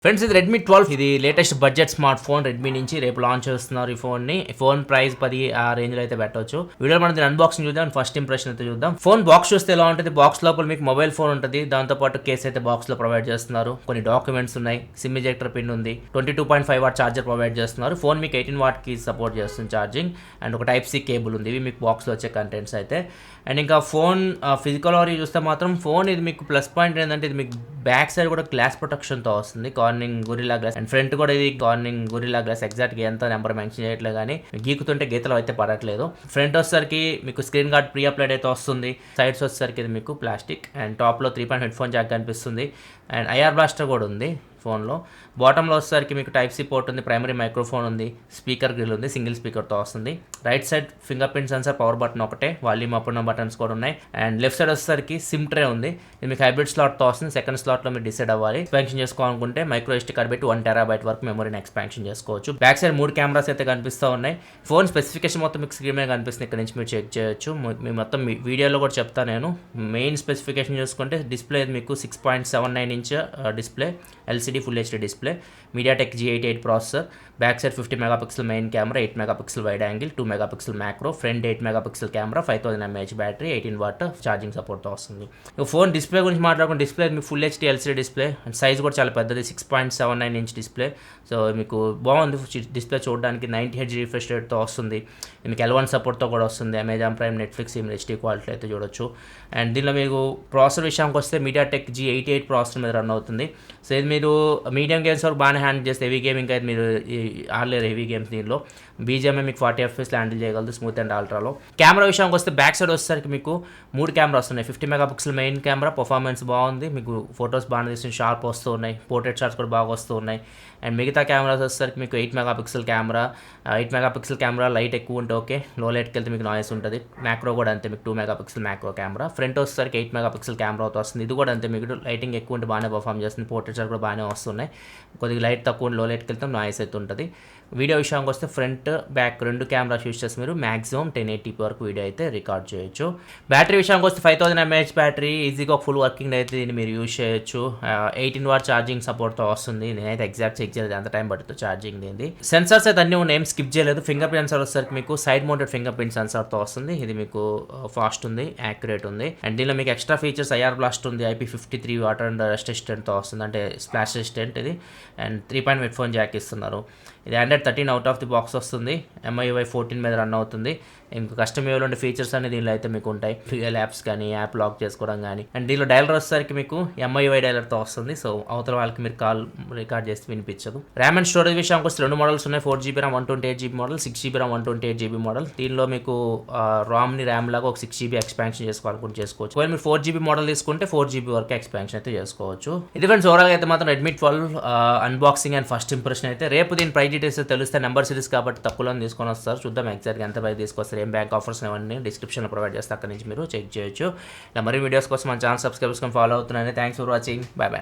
Friends ఇది Redmi 12 ఇది latest budget smart phone Redmi నుంచి రేపు లాంచ్ చేస్తున్నారు ఈ ఫోన్ ని. ఫోన్ ప్రైస్ 10 ఆ రేంజ్ లో అయితే పెట్టవచ్చు. వీడియో మనం దీని అన్బాక్సింగ్ చూద్దాం, ఫస్ట్ ఇంప్రెషన్ అయితే చూద్దాం. ఫోన్ బాక్స్ చూస్తే ఎలా ఉంటుంది, బాక్స్ లోపల మీకు మొబైల్ ఫోన్ ఉంటుంది, దాంతో పాటు కేసు అయితే బాక్స్ లో ప్రొవైడ్ చేస్తున్నారు. కొన్ని డాక్యుమెంట్స్ ఉన్నాయి, సిమ్ ఎజెక్టర్ పిన్ ఉంది, 22.5 వాట్ చార్జర్ ప్రొవైడ్ చేస్తున్నారు. ఫోన్ మీకు 18 వాట్ కి సపోర్ట్ చేస్తుంది ఛార్జింగ్, అండ్ ఒక టైప్ సి కేబుల్ ఉంది. ఇవి మీకు బాక్స్ లో వచ్చే కంటెంట్స్ అయితే. అండ్ ఇంకా ఫోన్ ఫిజికల్ ఆరీ చూస్తే మాత్రం ఫోన్ ఇది మీకు ప్లస్ పాయింట్ ఏంటంటే ఇది మీకు బ్యాక్ సైడ్ కూడా గ్లాస్ ప్రొటెక్షన్ తో వస్తుంది, Corning Gorilla glass, and front కూడా ఇది కార్నింగ్ గొరిల్లా గ్లాస్. ఎగ్జాక్ట్ గా ఎంత నెంబర్ మెన్షన్ చేయట్లేదు కానీ గీకుతుంటే గీతలు అయితే పడట్లేదు. ఫ్రంట్ వచ్చేసరికి మీకు స్క్రీన్ గార్డ్ ప్రీ అప్లైడ్ అయితే వస్తుంది. సైడ్స్ వచ్చేసరికి ఇది మీకు ప్లాస్టిక్, అండ్ టాప్ లో 3 హెడ్ ఫోన్ జాక్ కనిపిస్తుంది, అండ్ ఐఆర్ బ్లాస్టర్ కూడా ఉంది ఫోన్లో. బాటంలో వచ్చేసరికి మీకు టైప్ సి పోర్ట్ ఉంది, ప్రైమరీ మైక్రోఫోన్ ఉంది, స్పీకర్ గ్రిల్ ఉంది, సింగిల్ స్పీకర్తో వస్తుంది. Right side finger print sensor, power button ఒకటే, వాల్యూమ్ అప్ ఉన్న బటన్స్ కూడా ఉన్నాయి. అండ్ లెఫ్ట్ సైడ్ వచ్చేసరికి సిమ్ ట్రే ఉంది. ఇది మీకు హైబ్రిడ్ స్లాట్తో వస్తుంది. సెకండ్ స్లాట్లో మీరు డిసైడ్ అవ్వాలి. ఎక్స్పాన్షన్ చేసుకోవాలనుకుంటే మైక్రో ఎస్టీ కార్డ్ పెట్టి 1 TB వరకు మెమరీని ఎక్స్పాన్షన్ చేసుకోవచ్చు. బ్యాక్ సైడ్ 3 కెమెరాస్ అయితే కనిపిస్తూ ఉన్నాయి. ఫోన్ స్పెసిఫికేషన్ మొత్తం మీకు స్క్రీన్ మీద కనిపిస్తుంది, ఇక్కడ నుంచి మీరు చెక్ చేయొచ్చు. మీ మొత్తం వీడియోలో కూడా చెప్తాను నేను. మెయిన్ స్పెసిఫికేషన్ చూసుకుంటే డిస్ప్లే మీకు 6.79 inch display, LCD full HD display, MediaTek G88 processor, back side 50 megapixel main camera, 8 megapixel wide angle, 2 megapixel macro, front 8 megapixel camera, 5000 mAh battery, 18 what charging సపోర్ట్తో వస్తుంది. ఫోన్ డిస్ప్లే గురించి మాట్లాడుకుంటే display మీకు full HD LCD display, and size కూడా చాలా పెద్దది, 6.79 inch display. So మీకు బాగుంది డిస్ప్లే చూడడానికి. 90 Hz రిఫ్రెష్ రేట్తో వస్తుంది. మీకు L1 సపోర్ట్తో కూడా వస్తుంది. Amazon prime, Netflix HD quality అయితే చూడొచ్చు. అండ్ దీనిలో మీకు ప్రాసెసర్ విషయానికి వస్తే MediaTek G88 ప్రాసెసర్ మీద రన్ అవుతుంది. సో ఇది మీరు మీడియం గేమ్స్ వరకు బాగానే హ్యాండిల్ చేస్తే, హెవీ గేమింగ్ అయితే మీరు ఆడలేరు. హెవీ గేమ్స్ దీనిలో బీజిఎంఏ మీకు 40 FPS హ్యాండిల్ చేయగలదు స్మూత్ అండ్ అల్ట్రాలో. కెమెరా విషయానికి వస్తే బ్యాక్ సైడ్ వచ్చేసరికి మీకు 3 కెమెరాస్ ఉన్నాయి. 50 మెగాపిక్సెల్ మెయిన్ కెమెరా, పర్ఫార్మెన్స్ బాగుంది, మీకు ఫొటోస్ బాగా తీసిన షార్ప్ వస్తూ ఉన్నాయి, పోర్ట్రేట్ షాట్స్ కూడా బాగా వస్తూ ఉన్నాయి. అండ్ మిగతా కెమెరాస్ వచ్చేసరికి మీకు 8 megapixel camera. 8 megapixel camera light ఎక్కువ ఉంటే ఓకే, లో లైట్కి వెళ్తే మీకు నాయిస్ ఉంటుంది. మ్యాక్రో కూడా అంతే, మీకు 2 మెగాపిక్సెల్ మ్యాక్రో కెమెరా. ఫ్రంట్ వచ్చేసరికి 8 మెగాపిక్సెల్ కెమెరా వస్తుంది. ఇది కూడా అంతే, మీకు లైటింగ్ ఎక్కువ ఉంటే బాగానే పర్ఫామ్ చేస్తుంది, పోర్ట్రేట్ షాట్ కూడా బాగానే వస్తున్నాయి. కొద్దిగా లైట్ తక్కువ లో లైట్కి వెళ్తే నాయిస్ అయితే ఉంటుంది. వీడియో విషయానికి వస్తే ఫ్రంట్ బ్యాక్ 2 కెమెరాస్ యూస్ చేసి మీరు మాక్సిమం 1080p వరకు వీడియో అయితే రికార్డ్ చేయొచ్చు. బ్యాటరీ విషయానికి వస్తే 5000 mAh బ్యాటరీ, ఈజీగా ఫుల్ వర్కింగ్ అయితే దీన్ని మీరు యూస్ చేయొచ్చు. 18 వాట్ ఛార్జింగ్ సపోర్ట్తో వస్తుంది. నేనైతే ఎగ్జాక్ట్ చెక్ చేయలేదు ఎంత టైం పడుతుంది ఛార్జింగ్ దీన్ని. సెన్సర్స్ అయితే అన్నీ ఉన్నాయి, ఏం స్కిప్ చేయలేదు. ఫింగర్ ప్రింట్ సెన్సర్ వచ్చేసరికి మీకు సైడ్ మౌంటెడ్ ఫింగర్ ప్రింట్ సెన్సర్తో వస్తుంది. ఇది మీకు ఫాస్ట్ ఉంది, యాక్యురేట్ ఉంది. అండ్ దీనిలో మీకు ఎక్స్ట్రా ఫీచర్స్ ఐఆర్ బ్లాస్ట్ ఉంది, IP53 వాటర్ అండ్ డస్ట్ రెసిస్టెంట్తో వస్తుంది, అంటే స్ప్లాష్ రెసిస్టెంట్ ఇది. అండ్ 3 హెడ్ ఫోన్ జాక్ ఇస్తున్నారు. ఇది Android 13 out of the box వస్తుంది. MIUI 14 మీద రన్ అవుతుంది. ఇంకా కస్టమ్ యూఐలో ఉండే ఫీచర్స్ అన్ని దీనిలో అయితే మీకు ఉంటాయి. రియల్ యాప్స్ కానీ, యాప్ లాక్ చేసుకోవడం కానీ. అండ్ దీనిలో డైలర్ వచ్చేసరికి మీకు MIUI డైలర్తో వస్తుంది. సో అవతల వాళ్ళకి మీరు కాల్ రికార్డ్ చేసి వినిపించదు. ర్యామ్ అండ్ స్టోరేజ్ విషయానికి వస్తే 2 మోడల్స్ ఉన్నాయి. 4GB RAM 128GB model, 6GB RAM 128GB model. దీనిలో మీకు రామ్ని ర్యామ్ లాగా ఒక 6GB ఎక్స్పాన్షన్ చేసుకోవాలనుకుంటే చేసుకోవచ్చు. ఒకవేళ మీరు 4GB మోడల్ తీసుకుంటే 4GB వరకు ఎక్స్పాన్షన్ అయితే చేసుకోవచ్చు. ఇది ఫ్రెండ్స్ ఓవరాల్గా అయితే మాత్రం Redmi 12 unboxing and first impression అయితే. రేపు దీని ప్రైస్ డీటెయిల్స్ తెలిస్తే, నెంబర్ సిరీస్ కాబట్టి తక్కువలో తీసుకొని వస్తారు. చూద్దాం ఎగ్జాక్ట్గా ఎంత ప్రైస్ తీసుకొస్తారు, ఏం బ్యాంక్ ఆఫర్స్ అవన్నీ డిస్క్రిప్షన్లో ప్రొవైడ్ చేస్తే అక్కడ నుంచి మీరు చెక్ చేయొచ్చు. ఇలా మరిన్ని వీడియోస్ కోసం మన ఛానల్ సబ్స్క్రైబ్ చేసుకొని ఫాలో అవుతున్నాను. Thanks for watching. By by.